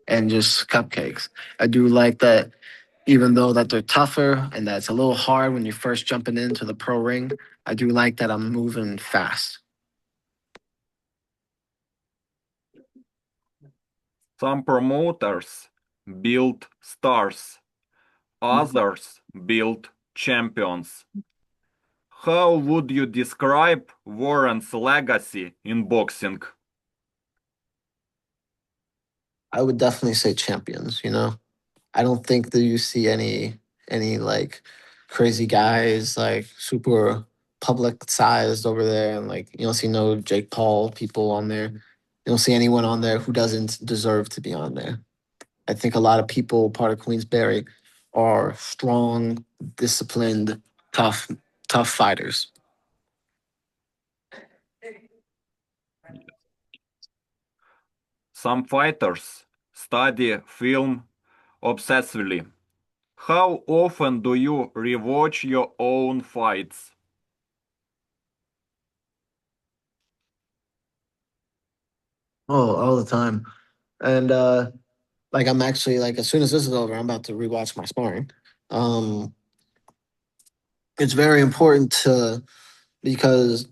and just cupcakes. I do like that even though that they're tougher and that's a little hard when you're first jumping into the pro ring, I do like that I'm moving fast. Some promoters build stars, others build champions. How would you describe Warren's legacy in boxing? I would definitely say champions, you know. I don't think that you see any like crazy guys like super public sized over there, and like you don't see no Jake Paul people on there. You don't see anyone on there who doesn't deserve to be on there. I think a lot of people part of Queensberry are strong, disciplined, tough, tough fighters. Some fighters study film obsessively. How often do you rewatch your own fights? Oh, all the time. And like I'm actually like as soon as this is over, I'm about to rewatch my sparring. Um, it's very important to because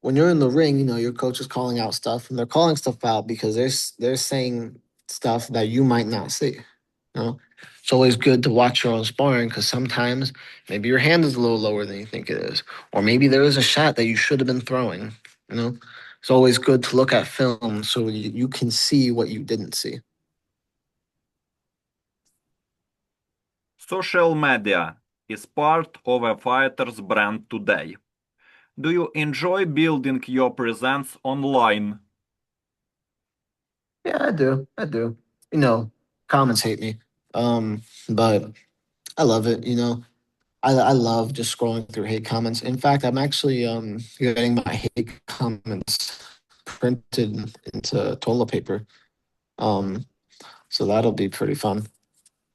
when you're in the ring, you know your coach is calling out stuff, and they're calling stuff out because they're saying stuff that you might not see. You know, it's always good to watch your own sparring because sometimes maybe your hand is a little lower than you think it is, or maybe there is a shot that you should have been throwing. You know, it's always good to look at film so you can see what you didn't see. Social media is part of a fighter's brand today. Do you enjoy building your presence online? Yeah, I do. I do. You know, comments hate me. But I love it, you know. I love just scrolling through hate comments. In fact, I'm actually getting my hate comments printed into toilet paper. Um, so that'll be pretty fun.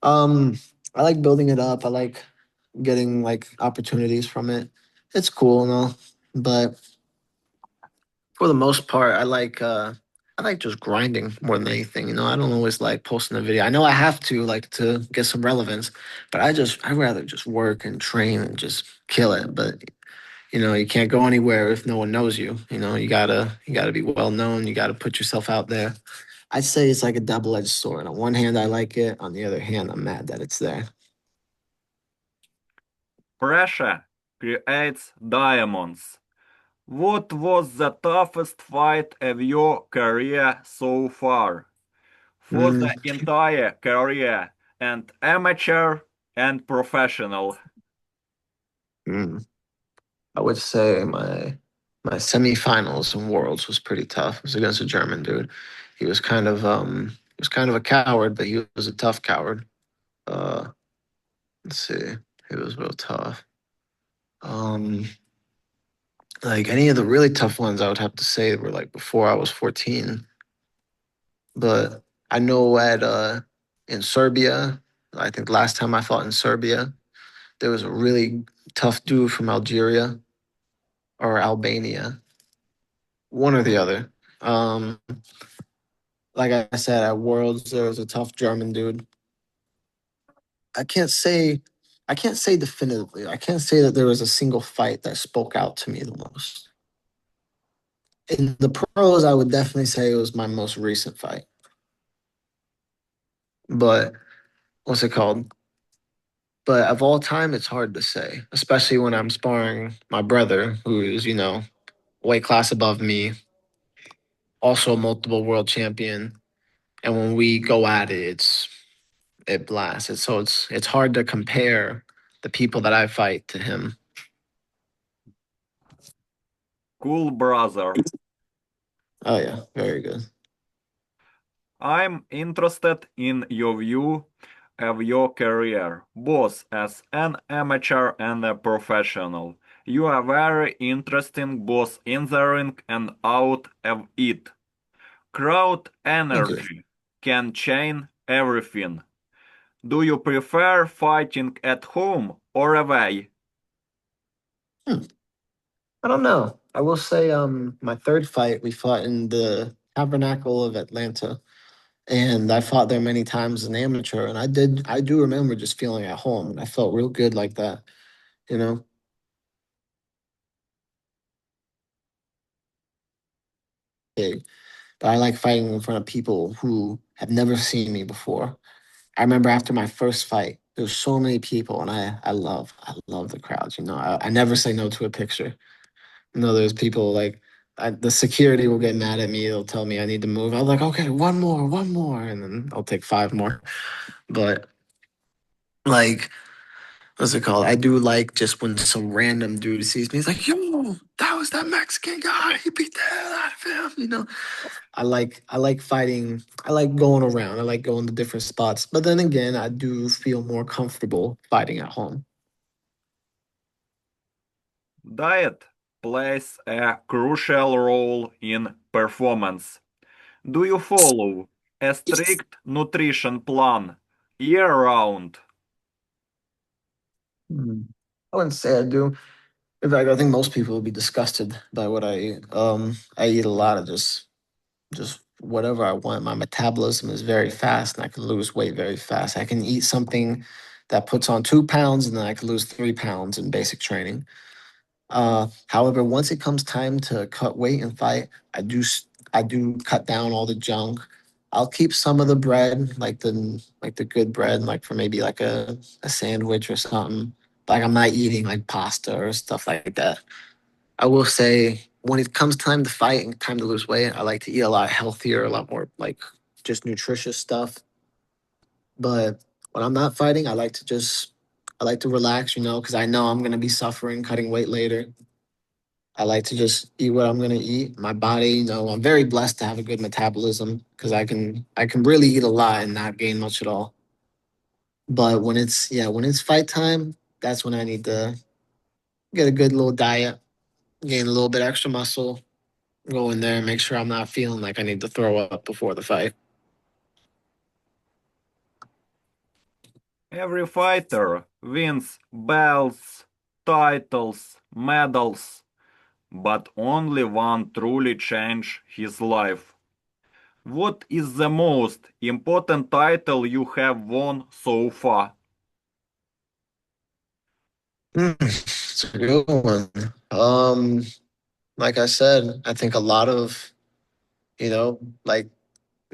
Um, I like building it up. I like getting like opportunities from it. It's cool and all, but for the most part, I like just grinding more than anything. You know, I don't always like posting a video. I know I have to like to get some relevance, but I'd rather just work and train and just kill it. But you know, you can't go anywhere if no one knows you. You know, you gotta be well known. You gotta put yourself out there. I'd say it's like a double edged sword. On one hand, I like it. On the other hand, I'm mad that it's there. Pressure creates diamonds. What was the toughest fight of your career so far? For Mm, the entire career, and amateur and professional. mm. I would say my semifinals in Worlds was pretty tough. It was against a German dude. He was kind of a coward, but he was a tough coward. Uh, let's see, he was real tough. Um, like any of the really tough ones, I would have to say were like before I was 14. But I know at in Serbia, I think last time I fought in Serbia, there was a really tough dude from Algeria or Albania, one or the other. Um, like I said, at Worlds there was a tough German dude. I can't say I can't say definitively. I can't say that there was a single fight that spoke out to me the most. In the pros, I would definitely say it was my most recent fight. But what's it called? But of all time, it's hard to say, especially when I'm sparring my brother, who is, you know, weight class above me, also a multiple world champion. And when we go at it, it blasts. It's hard to compare the people that I fight to him. Cool brother. Oh yeah, very good. I'm interested in your view of your career, both as an amateur and a professional. You are very interesting both in the ring and out of it. Crowd Thank you. energy can change everything. Do you prefer fighting at home or away? Hmm. I don't know. I will say, my third fight we fought in the Tabernacle of Atlanta, and I fought there many times as an amateur, and I do remember just feeling at home, and I felt real good like that, you know. Big. But I like fighting in front of people who have never seen me before. I remember after my first fight, there was so many people, and I love the crowds. You know, I never say no to a picture. You know, there's people like the security will get mad at me. They'll tell me I need to move. I'm like, okay, one more, and then I'll take five more. But like, what's it called? I do like just when some random dude sees me, he's like, "Yo, that was that Mexican guy. He beat the hell out of him." You know, I like fighting. I like going around. I like going to different spots. But then again, I do feel more comfortable fighting at home. Diet plays a crucial role in performance. Do you follow a strict nutrition plan year round? Hmm. I wouldn't say I do. In fact, I think most people would be disgusted by what I eat. I eat a lot of just whatever I want. My metabolism is very fast, and I can lose weight very fast. I can eat something that puts on 2 pounds, and then I can lose 3 pounds in basic training. However, once it comes time to cut weight and fight, I do cut down all the junk. I'll keep some of the bread, like the good bread, like for maybe like a sandwich or something. Like I'm not eating like pasta or stuff like that. I will say when it comes time to fight and time to lose weight, I like to eat a lot healthier, a lot more like just nutritious stuff. But when I'm not fighting, I like to relax, you know, because I know I'm gonna be suffering cutting weight later. I like to just eat what I'm gonna eat. My body, you know, I'm very blessed to have a good metabolism because I can really eat a lot and not gain much at all. But when it's fight time, that's when I need to get a good little diet, gain a little bit extra muscle, go in there and make sure I'm not feeling like I need to throw up before the fight. Every fighter wins belts, titles, medals, but only one truly changed his life. What is the most important title you have won so far? It's a good one. Like I said, I think a lot of, you know, like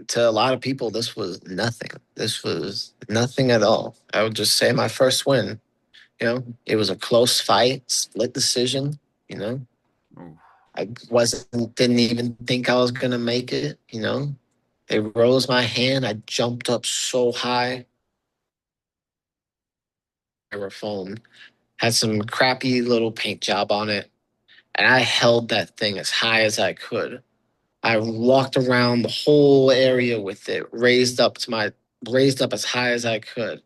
to a lot of people, this was nothing. This was nothing at all. I would just say my first win. You know, it was a close fight, split decision. You know, I wasn't didn't even think I was gonna make it. You know, they rose my hand. I jumped up so high. Microphone had some crappy little paint job on it, and I held that thing as high as I could. I walked around the whole area with it, raised up as high as I could.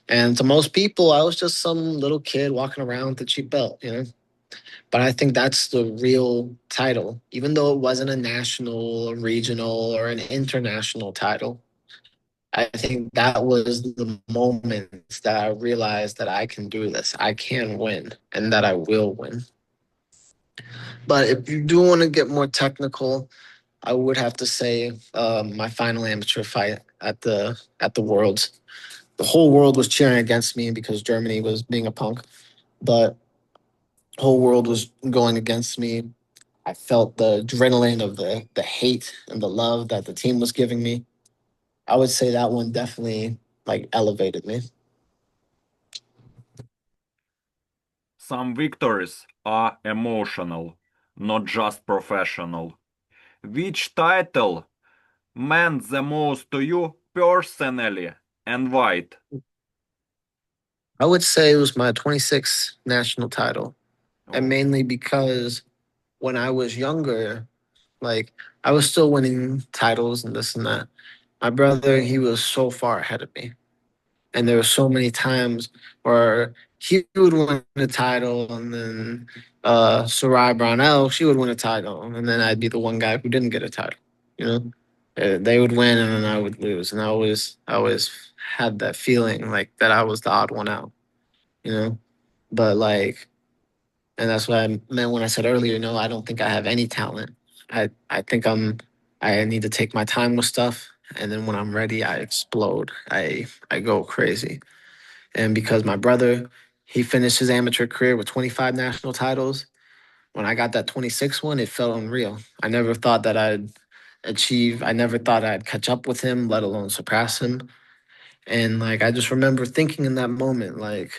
And to most people, I was just some little kid walking around with a cheap belt, you know. But I think that's the real title, even though it wasn't a national, a regional, or an international title. I think that was the moment that I realized that I can do this. I can win, and that I will win. But if you do want to get more technical, I would have to say my final amateur fight at the Worlds. The whole world was cheering against me because Germany was being a punk, but the whole world was going against me. I felt the adrenaline of the hate and the love that the team was giving me. I would say that one definitely like elevated me. Some victories are emotional, not just professional. Which title meant the most to you personally and why? I would say it was my 26th national title, and Oh. mainly because when I was younger, like I was still winning titles and this and that. My brother, he was so far ahead of me. And there were so many times where he would win a title and then Sarai Brownell, she would win a title. And then I'd be the one guy who didn't get a title, you know? They would win and then I would lose. And I always had that feeling like that I was the odd one out, you know? But like, and that's what I meant when I said earlier, you know, I don't think I have any talent. I think I need to take my time with stuff. And then when I'm ready, I explode. I go crazy. And because my brother, he finished his amateur career with 25 national titles. When I got that 26th one, it felt unreal. I never thought that I'd achieve. I never thought I'd catch up with him, let alone surpass him. And like I just remember thinking in that moment, like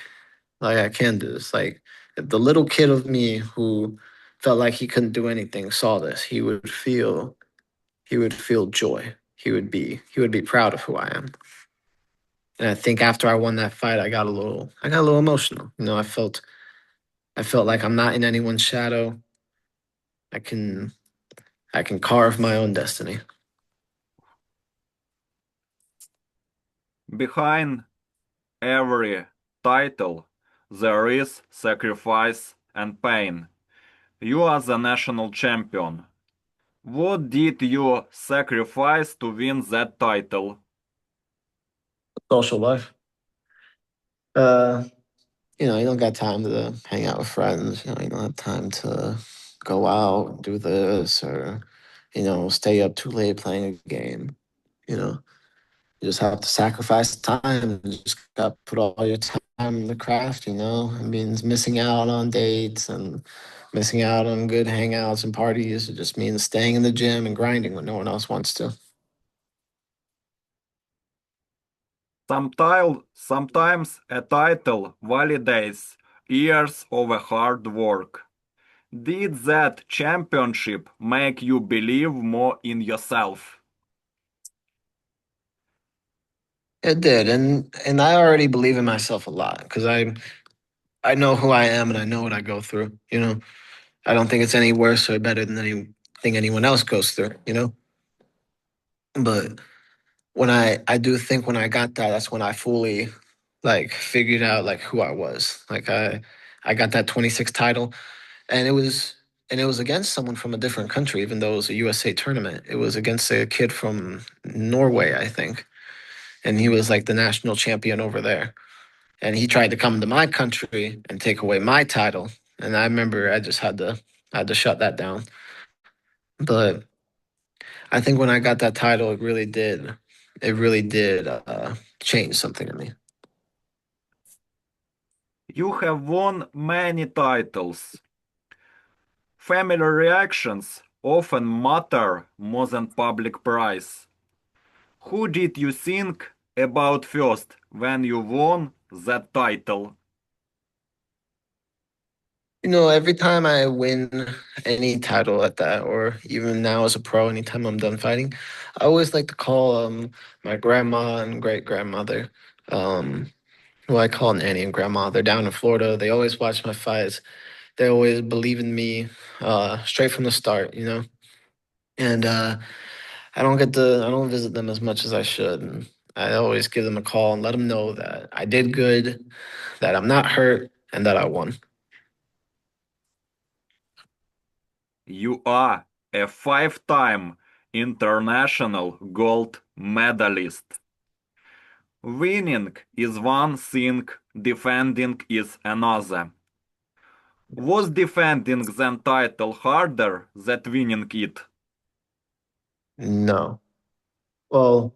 I can do this. Like if the little kid of me who felt like he couldn't do anything saw this, he would feel joy. He would be proud of who I am. And I think after I won that fight, I got a little emotional. I felt like I'm not in anyone's shadow. I can I can carve my own destiny. Behind every title, there is sacrifice and pain. You are the national champion. What did you sacrifice to win that title? Social life. Uh, you don't got time to hang out with friends. You don't have time to go out and do this or, stay up too late playing a game. You know, you just have to sacrifice time. You just got to put all your time in the craft. It means missing out on dates and missing out on good hangouts and parties. It just means staying in the gym and grinding when no one else wants to. Sometimes a title validates years of hard work. Did that championship make you believe more in yourself? It did, and I already believe in myself a lot because I know who I am and I know what I go through. I don't think it's any worse or better than anything anyone else goes through. But when I do think when I got that, that's when I fully like figured out like who I was. Like I got that 26 title, and it was against someone from a different country, even though it was a USA tournament. It was against a kid from Norway, I think, and he was like the national champion over there. And he tried to come to my country and take away my title. And I remember I just had to shut that down. But I think when I got that title, it really did change something in me. You have won many titles. Family reactions often matter more than public praise. Who did you think about first when you won that title? Every time I win any title at that, or even now as a pro, anytime I'm done fighting, I always like to call my grandma and great grandmother, um, who I call Nanny and Grandma. They're down in Florida. They always watch my fights. They always believe in me, straight from the start. And I don't visit them as much as I should. And I always give them a call and let them know that I did good, that I'm not hurt, and that I won. You are a five-time international gold medalist. Winning is one thing, defending is another. Was defending the title harder than winning it? No. Well,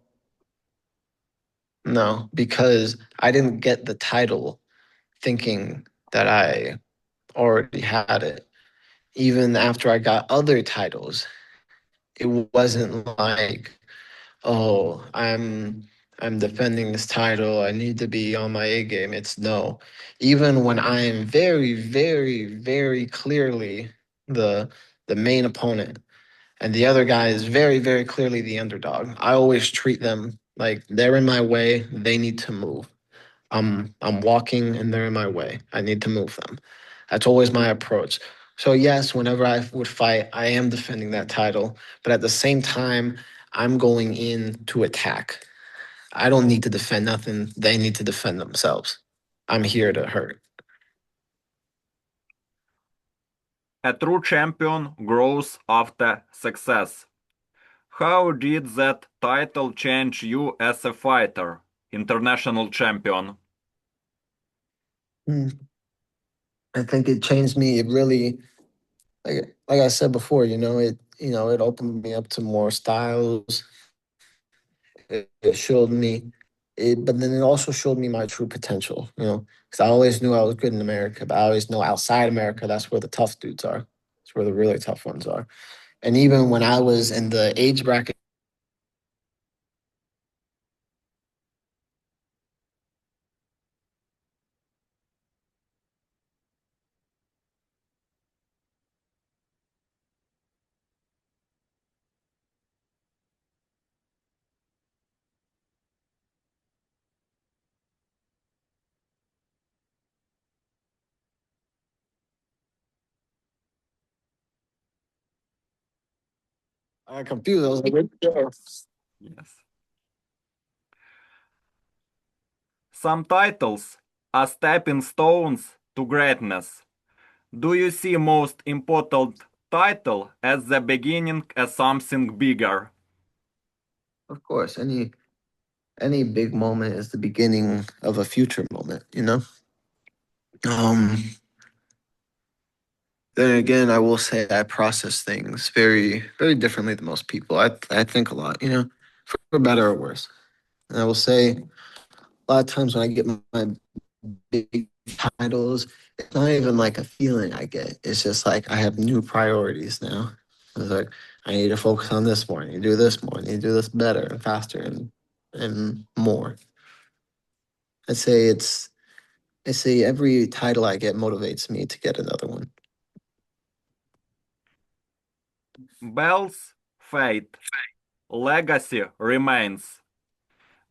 no, because I didn't get the title thinking that I already had it. Even after I got other titles, it wasn't like, oh, I'm defending this title. I need to be on my A game. It's no. Even when I am very, very, very clearly the the main opponent and the other guy is very, very clearly the underdog, I always treat them like they're in my way. They need to move. I'm walking and they're in my way. I need to move them. That's always my approach. So yes, whenever I would fight, I am defending that title, but at the same time, I'm going in to attack. I don't need to defend nothing. They need to defend themselves. I'm here to hurt. A true champion grows after success. How did that title change you as a fighter, international champion? Mm. I think it changed me. It really, like I said before, it opened me up to more styles. It showed me it, but then it also showed me my true potential. Because I always knew I was good in America, but I always know outside America, that's where the tough dudes are. That's where the really tough ones are. And even when I was in the age bracket, I got confused. I was like, where'd it go? Yes. Some titles are stepping stones to greatness. Do you see most important title as the beginning as something bigger? Of course, any big moment is the beginning of a future moment, you know? Um, then again, I will say I process things very, very differently than most people. I think a lot, you know, for better or worse. And I will say a lot of times when I get my big titles, it's not even like a feeling I get. It's just like I have new priorities now. It's like I need to focus on this more. I need to do this more. I need to do this better and faster and more. I'd say it's I say every title I get motivates me to get another one. Bells fade, legacy remains.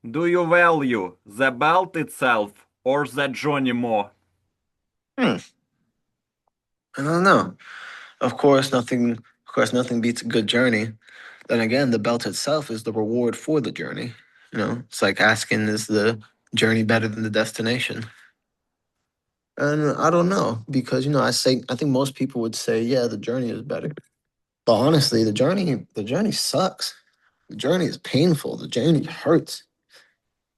Do you value the belt itself or the journey more? Hmm. I don't know. Of course, nothing beats a good journey. Then again, the belt itself is the reward for the journey. You know, it's like asking, is the journey better than the destination? And I don't know because I think most people would say, yeah, the journey is better. But honestly, the journey sucks. The journey is painful. The journey hurts.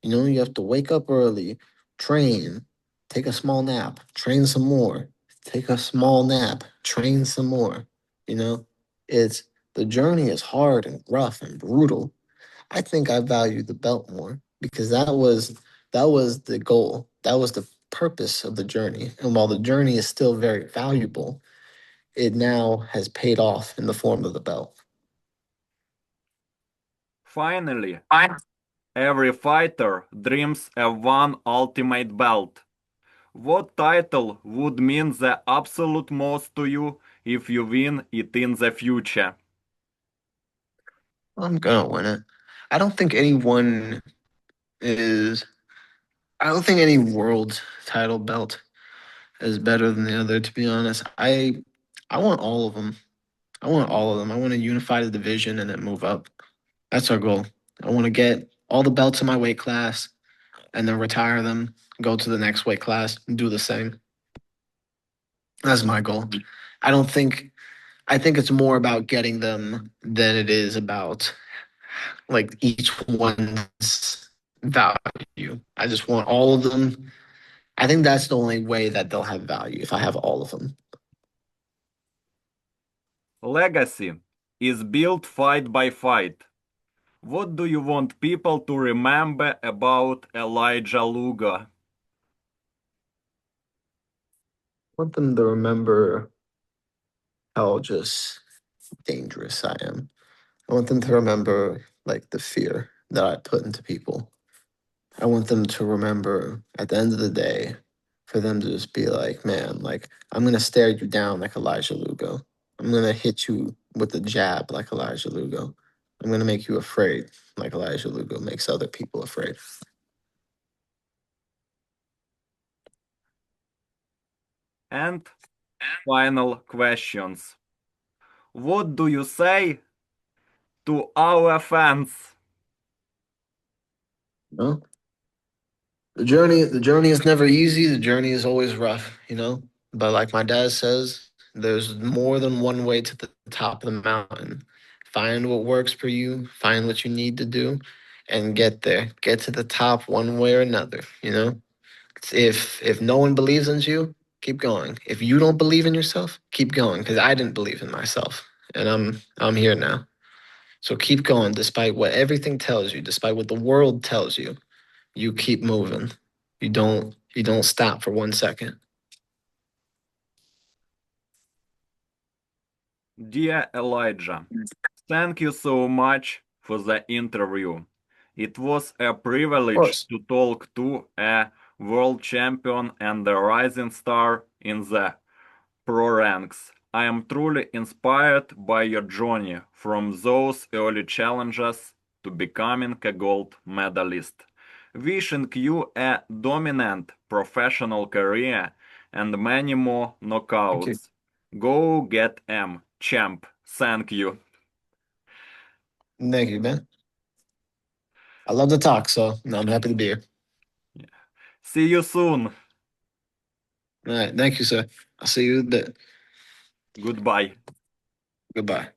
You know, you have to wake up early, train, take a small nap, train some more, take a small nap, train some more. You know, it's the journey is hard and rough and brutal. I think I value the belt more because that was the goal. That was the purpose of the journey. And while the journey is still very valuable, it now has paid off in the form of the belt. Finally, every fighter dreams of one ultimate belt. What title would mean the absolute most to you if you win it in the future? I'm gonna win it. I don't think anyone is I don't think any world title belt is better than the other, to be honest. I want all of them. I want all of them. I want to unify the division and then move up. That's our goal. I want to get all the belts in my weight class and then retire them, go to the next weight class, and do the same. That's my goal. I don't think I think it's more about getting them than it is about like each one's value. I just want all of them. I think that's the only way that they'll have value if I have all of them. Legacy is built fight by fight. What do you want people to remember about Elijah Lugo? I want them to remember how just dangerous I am. I want them to remember like the fear that I put into people. I want them to remember at the end of the day, for them to just be like, man, like I'm gonna stare you down like Elijah Lugo. I'm gonna hit you with a jab like Elijah Lugo. I'm gonna make you afraid like Elijah Lugo makes other people afraid. And final questions. What do you say to our fans? No? The journey is never easy. The journey is always rough, you know. But like my dad says, there's more than one way to the top of the mountain. Find what works for you, find what you need to do, and get there. Get to the top one way or another, you know? If no one believes in you, keep going. If you don't believe in yourself, keep going because I didn't believe in myself. And I'm here now. So keep going despite what everything tells you, despite what the world tells you. You keep moving. You don't stop for 1 second. Dear Elijah, thank you so much for the interview. It was a Of privilege course. to talk to a world champion and a rising star in the pro ranks. I am truly inspired by your journey from those early challenges to becoming a gold medalist. Wishing you a dominant professional career and many more Thank you. knockouts. Go get 'em, champ. Thank you. Thank you, man. I love to talk, so no, I'm happy to be here. See you soon. All right. Thank you, sir. I'll see you then. Goodbye. Goodbye.